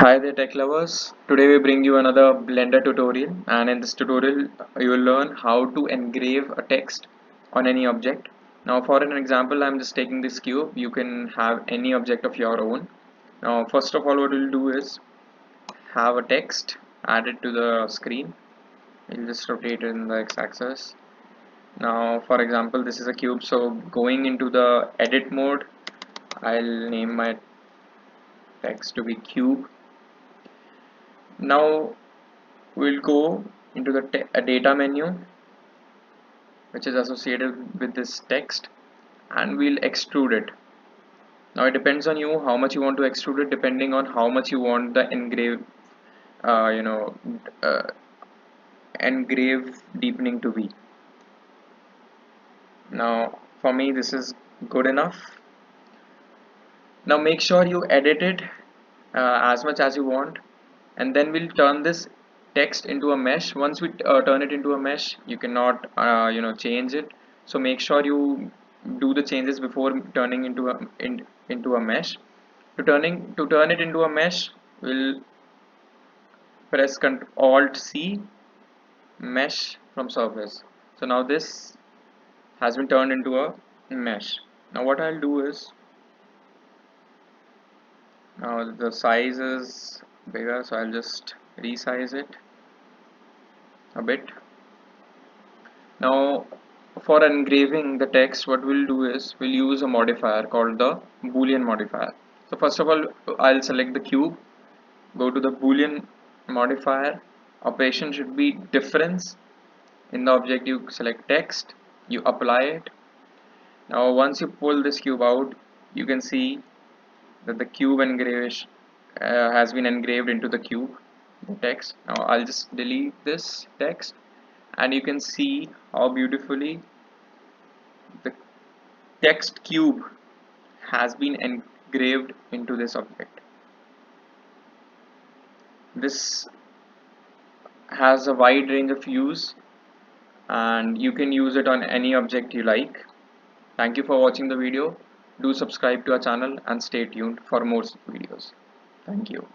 Hi there tech lovers. Today we bring you another Blender tutorial, and in this tutorial you will learn how to engrave a text on any object. Now for an example, I'm just taking this cube. You can have any object of your own. Now first of all, what we'll do is have a text added to the screen. We'll just rotate it in the x-axis. Now for example, this is a cube, so going into the edit mode, I'll name my text to be cube. Now we'll go into the data menu which is associated with this text, and we'll extrude it. Now it depends on you how much you want to extrude it, depending on how much you want the engrave uh, you know uh, engrave deepening to be. Now for me this is good enough. Now make sure you edit it as much as you want, and then we'll turn this text into a mesh. Once we turn it into a mesh, you cannot change it, so make sure you do the changes before turning into a mesh. To turn it into a mesh, we'll press Alt C, mesh from surface. So now this has been turned into a mesh. Now what I'll do is, now the size is bigger, so I'll just resize it a bit. Now for engraving the text, what we'll do is we'll use a modifier called the Boolean modifier. So first of all, I'll select the cube, go to the Boolean modifier. Operation should be difference. In the object you select text, you apply it. Now once you pull this cube out, you can see that the cube has been engraved into the cube, the text. Now I'll just delete this text, and you can see how beautifully the text cube has been engraved into this object. This has a wide range of use, and you can use it on any object you like. Thank you for watching the video. Do subscribe to our channel and stay tuned for more videos. Thank you.